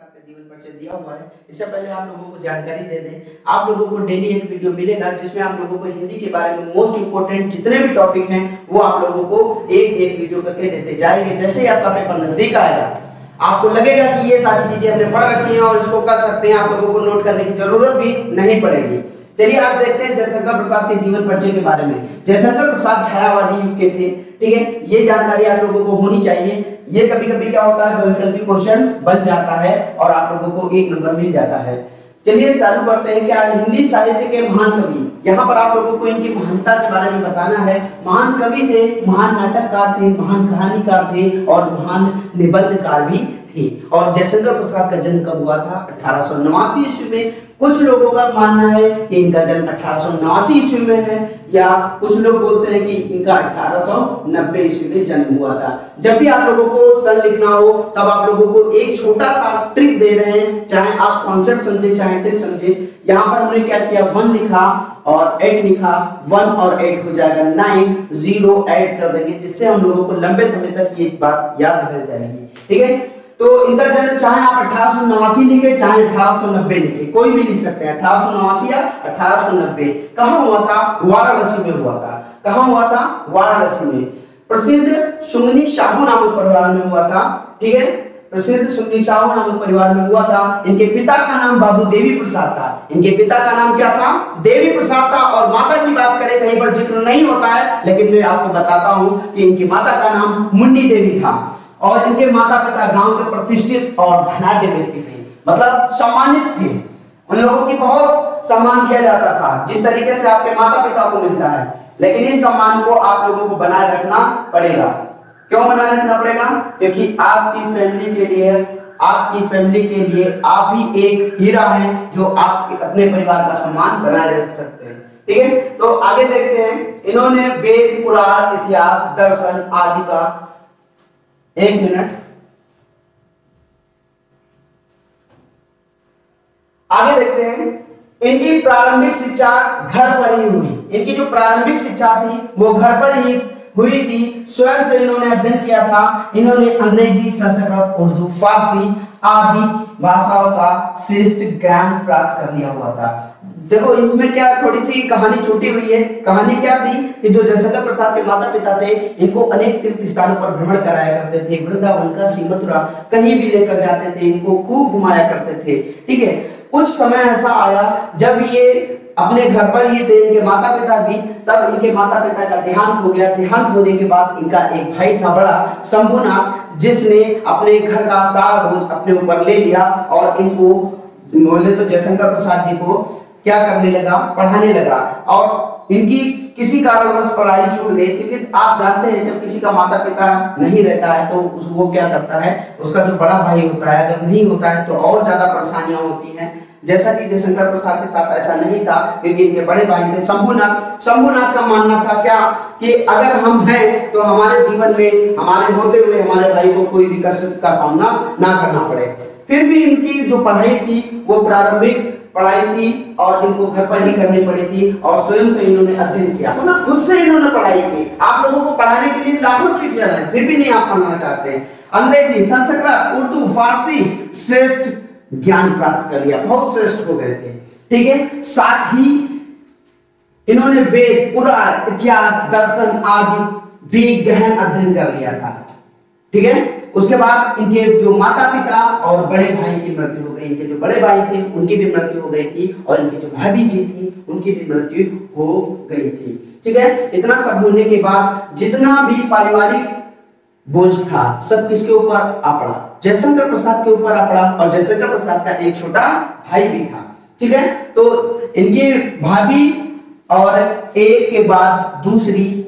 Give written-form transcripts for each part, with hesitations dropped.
प्रसाद का जीवन परिचय दिया हुआ है। इससे पहले आप लोगों को जानकारी दे दें, आप लोगों को डेली एक वीडियो मिलेगा जिसमें आप लोगों को हिंदी के बारे में मोस्ट इंपोर्टेंट जितने भी टॉपिक हैं वो आप लोगों को एक एक वीडियो करके देते जाएंगे। जैसे ही आपका पेपर नजदीक आएगा, आपको लगेगा कि ये सारी चीजें हमने पढ़ रखी हैं और इसको कर सकते हैं, आप लोगों को नोट करने की जरूरत भी नहीं पड़ेगी। चलिए आज देखते हैं जयशंकर प्रसाद के जीवन परिचय के बारे में। जयशंकर प्रसाद छायावादी युग के थे, ठीक है, ये जानकारी आप लोगों को होनी चाहिए। ये कभी कभी क्या होता है, बहुविकल्पी क्वेश्चन बन जाता है और आप लोगों को 1 नंबर मिल जाता है। चलिए चालू करते हैं। क्या हिंदी साहित्य के महान कवि, यहाँ पर आप लोगों को इनकी महानता के बारे में बताना है। महान कवि थे, महान नाटककार थे, महान कहानीकार थे और महान निबंधकार भी थे। और जयशंकर प्रसाद का जन्म कब हुआ था? 1889 ईस्वी में। कुछ लोगों का मानना है कि इनका जन्म 1889 ईस्वी में है, या कुछ लोग बोलते हैं कि इनका 1890 ईस्वी में जन्म हुआ था। जब भी आप लोगों को सन लिखना हो तब आप लोगों को एक छोटा सा ट्रिक दे रहे हैं, चाहे आप कॉन्सेप्ट समझे चाहे ट्रिक समझे। यहाँ पर हमने क्या किया, 1 लिखा और 8 लिखा, 1 और 8 हो जाएगा 9, 0 ऐड कर देंगे जिससे हम लोगों को लंबे समय तक ये बात याद रह जाएगी, ठीक है। तो इनका जन्म चाहे आप 1889 लिखे चाहे 1890 लिखे, कोई भी लिख सकते हैं, 1889 या 1890। कहाँ हुआ था? वाराणसी में हुआ था। कहाँ हुआ था? वाराणसी में। प्रसिद्ध सुमनी साहू नामक परिवार में हुआ था, ठीक है, प्रसिद्ध सुमनी साहू नामक परिवार में हुआ था। इनके पिता का नाम बाबू देवी प्रसाद था। इनके पिता का नाम क्या था? देवी प्रसाद था। और माता की बात करें कहीं पर जिक्र नहीं होता है, लेकिन मैं आपको बताता हूं कि इनकी माता का नाम मुन्नी देवी था। और इनके माता पिता गांव के प्रतिष्ठित और धनाढ्य व्यक्ति थे, मतलब सम्मानित थे। उन लोगों की बहुत सम्मान दिया जाता था जिस तरीके से आपके माता पिता को मिलता है, लेकिन इस सम्मान को आप लोगों को बनाए रखना पड़ेगा। क्यों बनाए रखना पड़ेगा? क्योंकि आपकी फैमिली के लिए आप ही एक हीरा हैं जो आपके अपने परिवार का सम्मान बनाए रख सकते हैं, ठीक है। तो आगे देखते हैं। इन्होंने वेद, पुराण, इतिहास, दर्शन आदि का, 1 मिनट, आगे देखते हैं। इनकी प्रारंभिक शिक्षा घर पर ही हुई। इनकी जो प्रारंभिक शिक्षा थी वो घर पर ही हुई थी। स्वयं से इन्होंने अध्ययन किया था। इन्होंने अंग्रेजी, संस्कृत, उर्दू, फारसी आदि भाषाओं का श्रेष्ठ ज्ञान प्राप्त कर लिया हुआ था। देखो इनमें क्या थोड़ी सी कहानी छूटी हुई है। कहानी क्या थी कि जो जयशंकर प्रसाद के माता पिता थे, इनको अनेक तीर्थ स्थानों पर भ्रमण कराया करते थे। वृंदावन, काशी, मथुरा कहीं भी लेकर जाते थे, इनको खूब घुमाया करते थे, ठीक है। कुछ समय ऐसा आया जब ये अपने घर पर ही थे, इनके माता पिता भी, तब इनके माता पिता का देहांत हो गया। देहांत होने के बाद इनका एक भाई था बड़ा, शंभुनाथ, जिसने अपने घर का सारा बोझ अपने ऊपर ले लिया और इनको बोले तो जयशंकर प्रसाद जी को क्या करने लगा, पढ़ाने लगा। और इनकी किसी कारणवश पढ़ाई छूट गई, क्योंकि आप जानते हैं जब किसी का माता पिता नहीं रहता है तो वो क्या करता है, उसका जो बड़ा भाई होता है अगर नहीं होता है तो और ज्यादा परेशानियां होती हैं। जैसा कि जयशंकर प्रसाद के साथ ऐसा नहीं था, क्योंकि इनके बड़े भाई थे शंभुनाथ। शंभुनाथ का मानना था क्या कि अगर हम हैं तो हमारे जीवन में हमारे होते हुए हमारे भाई को कोई भी कष्ट का सामना ना करना पड़े। फिर भी इनकी जो पढ़ाई थी वो प्रारंभिक पढ़ाई थी और इनको घर पर ही करनी पड़ी थी और स्वयं से इन्होंने अध्ययन किया, मतलब खुद से इन्होंने पढ़ाई की। आप लोगों को पढ़ाने के लिए लाखों चिट्ठियां आई, फिर भी नहीं आप पढ़ना चाहते। अंग्रेजी, संस्कृत, उर्दू, फारसी श्रेष्ठ ज्ञान प्राप्त कर लिया, बहुत श्रेष्ठ हो गए थे, ठीक है। साथ ही इन्होंने वेद, पुराण, इतिहास, दर्शन आदि भी गहन अध्ययन कर लिया था, ठीक है। उसके बाद इनके जो माता पिता और बड़े भाई की मृत्यु हो गई। इनके जो बड़े भाई थे उनकी भी मृत्यु हो गई थी और इनकी जो भाभी जी थी उनकी भी मृत्यु हो गई थी, ठीक है। इतना सब होने के बाद जितना भी पारिवारिक बोझ था सब किसके ऊपर आ पड़ा? जयशंकर प्रसाद के ऊपर आ पड़ा। और जयशंकर प्रसाद का एक छोटा भाई भी था, ठीक है। तो इनकी भाभी और एक के बाद दूसरी,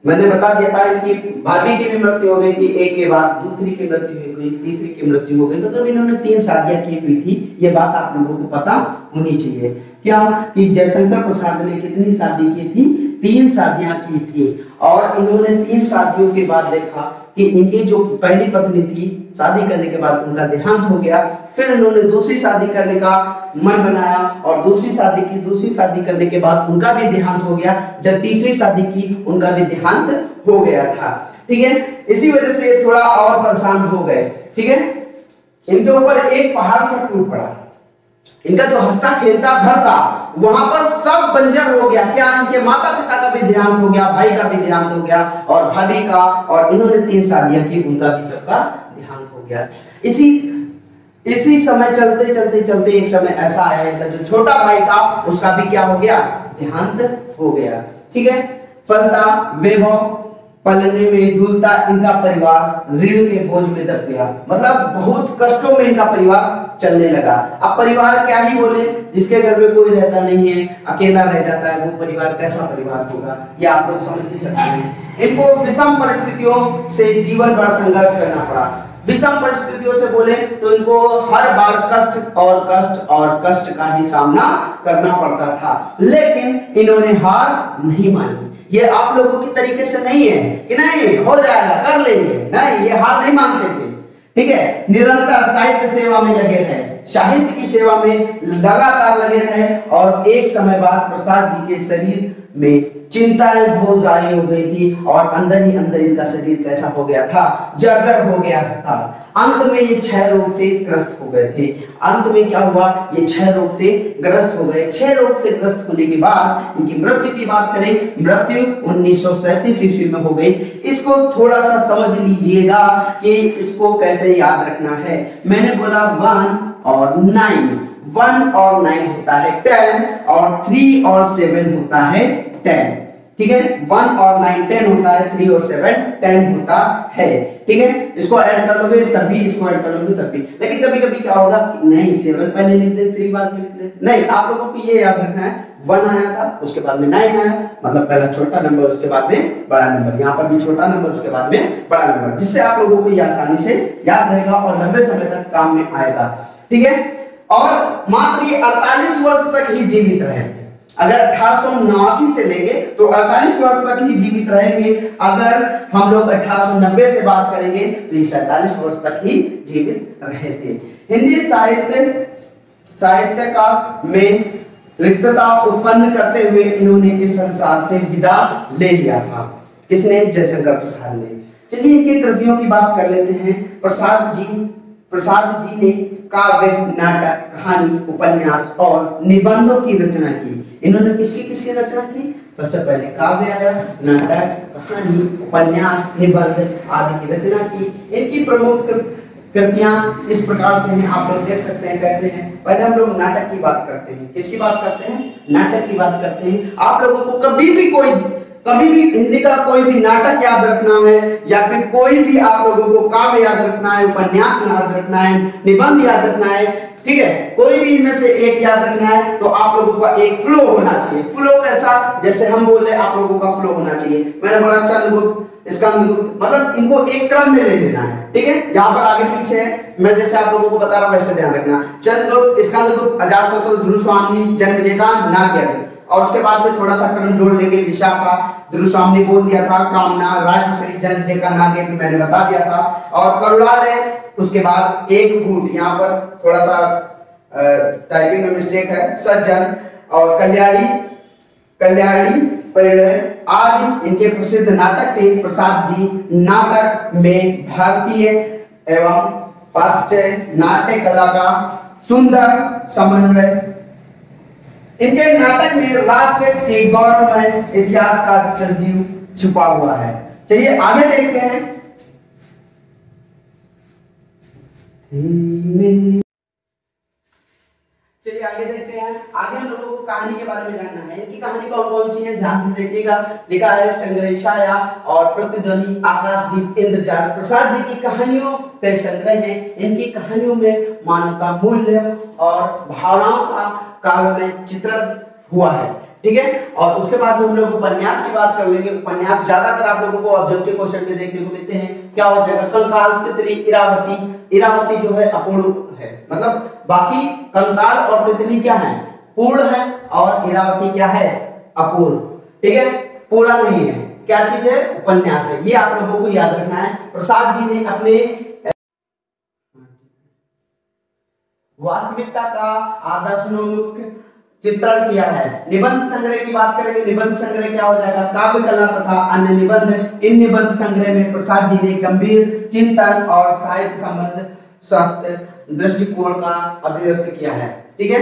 मैंने बता दिया था इनकी भाभी की भी मृत्यु हो गई थी, एक के बाद दूसरी की मृत्यु हो गई, तीसरी की मृत्यु हो गई, मतलब इन्होंने 3 शादियां की हुई थी। ये बात आप लोगों को पता होनी चाहिए। क्या कि जयशंकर प्रसाद ने कितनी शादी की थी? 3 शादियां की थी। और इन्होंने 3 शादियों के बाद देखा कि इनकी जो पहली पत्नी थी, शादी करने के बाद उनका देहांत हो गया। फिर इन्होंने दूसरी शादी करने का मन बनाया और दूसरी शादी की। दूसरी शादी करने के बाद उनका भी देहांत हो गया। जब तीसरी शादी की उनका भी देहांत हो गया था, ठीक है। इसी वजह से थोड़ा और परेशान हो गए, ठीक है। इनके ऊपर एक पहाड़ से टूट पड़ा। इनका जो हंसता खेलता घर था वहां पर सब बंजर हो गया। क्या इनके माता पिता का भी देहांत हो गया, भाई का भी देहांत हो गया और भाभी का, और इन्होंने 3 शादियां की, उनका भी सबका देहांत हो गया। इसी समय चलते चलते चलते एक समय ऐसा आया, इनका जो छोटा भाई था उसका भी क्या हो गया, देहांत हो गया। ठीक है, फलता वैभव पलने में झूलता इनका परिवार ऋण के बोझ में दब गया। मतलब बहुत कष्टों में इनका परिवार चलने लगा। अब परिवार क्या ही बोले, जिसके घर में कोई रहता नहीं है, अकेला रह जाता है, वो परिवार कैसा परिवार होगा, ये आप लोग समझ ही सकते हैं। इनको विषम परिस्थितियों से जीवन भर संघर्ष करना पड़ा। विषम परिस्थितियों से बोले तो इनको हर बार कष्ट और कष्ट और कष्ट का ही सामना करना पड़ता था, लेकिन इन्होंने हार नहीं मानी। ये आप लोगों की तरीके से नहीं है कि नहीं हो जाएगा कर लेंगे, नहीं, ये हार नहीं मानते थे। ठीक है, निरंतर साहित्य सेवा में लगे रहे, साहित्य की सेवा में लगातार लगे रहे, और एक समय बाद प्रसाद जी के शरीर में चिंताएं बहुत जारी हो गई थी और अंदर ही अंदर इनका शरीर कैसा हो गया था, जर्जर हो गया था। अंत में ये क्षय रोग से ग्रस्त हो गए थे। अंत में क्या हुआ, ये क्षय रोग से ग्रस्त हो गए। क्षय रोग से ग्रस्त होने के बाद इनकी मृत्यु की बात करें, मृत्यु 1937 ईस्वी में हो गई। इसको थोड़ा सा समझ लीजिएगा कि इसको कैसे याद रखना है। मैंने बोला 1 और 9, 1 और 9 होता है 10, और 3 और 7 होता है 10। ठीक है, 1 और 9 10 होता है, 3 और 7 10 होता है। ठीक है, इसको ऐड कर लोगे तभी, इसको ऐड कर लोगे तभी। लेकिन कभी कभी क्या होगा कि नहीं 7 पहले लिख दे, 3 बाद में लिख दे, नहीं, आप लोगों को ये याद रखना है 1 आया था, उसके बाद में 9 आया, मतलब पहला छोटा नंबर उसके बाद में बड़ा नंबर, यहाँ पर भी छोटा नंबर उसके बाद में बड़ा नंबर, जिससे आप लोगों को ये आसानी से याद रहेगा और लंबे समय तक काम में आएगा। ठीक है, और मात्र ये 48 वर्ष तक ही जीवित रहे। अगर 1889 से लेंगे तो 48 वर्ष तक ही जीवित रहेंगे। अगर हम लोग 1890 से बात करेंगे तो ये 47 वर्ष तक ही जीवित रहे थे। हिंदी साहित्यकाश में रिक्तता उत्पन्न करते हुए इन्होंने इस संसार से विदा ले लिया था। किसने? जयशंकर प्रसाद ने। चलिए इनकी कृतियों की बात कर लेते हैं। प्रसाद जी ने काव्य, नाटक, कहानी, उपन्यास और निबंधों की रचना की। इन्होंने किसकी रचना की? सबसे पहले काव्य आया, नाटक, कहानी, उपन्यास, निबंध आदि की रचना की। इनकी प्रमुख कृतियां इस प्रकार से हैं, आप लोग देख सकते हैं कैसे हैं। पहले हम लोग नाटक की बात करते हैं। किसकी बात करते हैं? नाटक की बात करते हैं। आप लोगों को कभी भी हिंदी का कोई भी नाटक याद रखना है, या फिर कोई भी आप लोगों को काव्य याद रखना है, उपन्यास याद रखना है, निबंध याद रखना है, ठीक है, कोई भी इनमें से एक याद रखना है तो आप लोगों का एक फ्लो होना चाहिए। फ्लो कैसा? जैसे हम बोले आप लोगों का फ्लो होना चाहिए। मैंने बोला चंद्रगुप्त, स्कंदगुप्त, मतलब इनको एक क्रम में ले लेना है। ठीक है, यहाँ पर आगे पीछे है, मैं जैसे आप लोगों को बता रहा हूं वैसे ध्यान रखना। चंद्रगुप्त, स्कंदगुप्त, अजातशत्रु, ध्रुवस्वामिनी, जन्मेजयकांत, नाट्यगृह, और उसके बाद में थोड़ा सा क्रम जोड़ लेंगे। विशाखा, ध्रुवस्वामिनी बोल दिया था, कामना, राजश्री, जन्मेजयकांत, नाट्यगृह मैंने बता दिया था, और करुणालय, उसके बाद एक कूट, यहाँ पर थोड़ा सा टाइपिंग में मिस्टेक है, सज्जन, और कल्याणी परिणय आदि इनके प्रसिद्ध नाटक थे। प्रसाद जी नाटक में भारतीय एवं पाश्चात्य नाट्य कला का सुंदर समन्वय, इनके नाटक में राष्ट्र के गौरवमय इतिहास का संजीव छुपा हुआ है। चलिए आगे देखते हैं। चलिए आगे देखते हैं। आगे हम लोगों को कहानी के बारे में जानना है। इनकी कहानी कौन कौन सी है, ध्यान से देखिएगा। लिखा है संग्रह छाया और प्रतिध्वनि, आकाशदीप, इंद्रजाल। प्रसाद जी की कहानियों के संग्रह हैं। इनकी कहानियों में मानवता, मूल्य और भावनाओं का काव्य में चित्रण हुआ है। ठीक है, और उसके बाद हम लोग उपन्यास की बात कर लेंगे। उपन्यास ज्यादातर आप लोगों को ऑब्जेक्टिव क्वेश्चन में देखने को मिलते हैं। क्या हो जाएगा? कंकाल, तितली, इरावती। इरावती जो है अपूर्ण है, मतलब बाकी कंकाल और तितली क्या है? पूर्ण है, और इरावती क्या है? अपूर्ण। ठीक है, पूरा नहीं है। क्या चीज है? उपन्यास है। ये आप लोगों को याद रखना है। प्रसाद जी ने अपने वास्तविकता का आदर्शोन्मुख चित्रण किया है। निबंध संग्रह की बात करेंगे। निबंध संग्रह क्या हो जाएगा? काव्य कला तथा अन्य निबंध। इन निबंध संग्रह में प्रसाद जी ने गंभीर चिंतन और साहित्य संबंध स्वास्थ्य दृष्टिकोण का अभिव्यक्त किया है। ठीक है,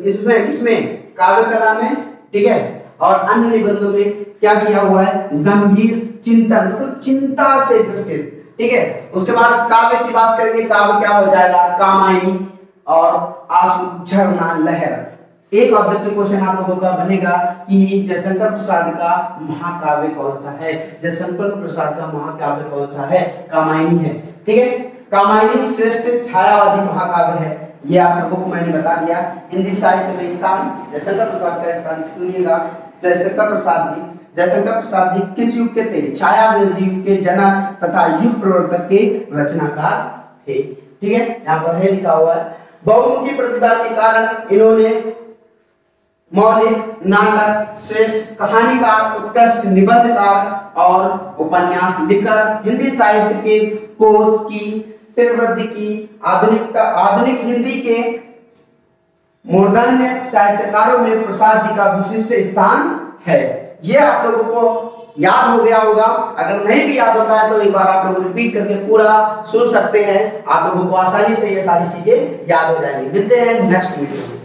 इसमें काव्य कला में, ठीक है, और अन्य निबंधों में क्या किया हुआ है, गंभीर चिंतन, मतलब चिंता से ग्रसित। ठीक है, उसके बाद काव्य की बात करेंगे, काव्य क्या हो जाएगा, कामायनी और आंसू, झरना, लहर। एक ऑब्जेक्टिव क्वेश्चन आप लोगों का बनेगा कि जयशंकर प्रसाद का महाकाव्य कौन सा है, जयशंकर प्रसाद का महाकाव्य कौन सा है, कामायनी है। ठीक है, कामायनी श्रेष्ठ छायावादी महाकाव्य है, ये आप लोगों को मैंने बता दिया। हिंदी साहित्य में स्थान जयशंकर प्रसाद का स्थान सुनिएगा। जयशंकर प्रसाद जी किस युग के थे, छायावादी युग के जनक तथा युग प्रवर्तक के रचनाकार थे। ठीक है, यहाँ पर है लिखा हुआ है। बहुमुखी प्रतिभा के कारण इन्होंने मौलिक, नाटक, श्रेष्ठ कहानीकार, उत्कृष्ट निबंधकार और उपन्यास लिखकर हिंदी साहित्य के कोश की श्रीवृद्धि की। आधुनिक हिंदी के मूर्धन्य साहित्यकारों में प्रसाद जी का विशिष्ट स्थान है। ये आप लोगों को याद हो गया होगा। अगर नहीं भी याद होता है तो एक बार आप लोग रिपीट करके पूरा सुन सकते हैं, आप लोगों को आसानी से ये सारी चीजें याद हो जाएंगी। मिलते हैं नेक्स्ट वीडियो में।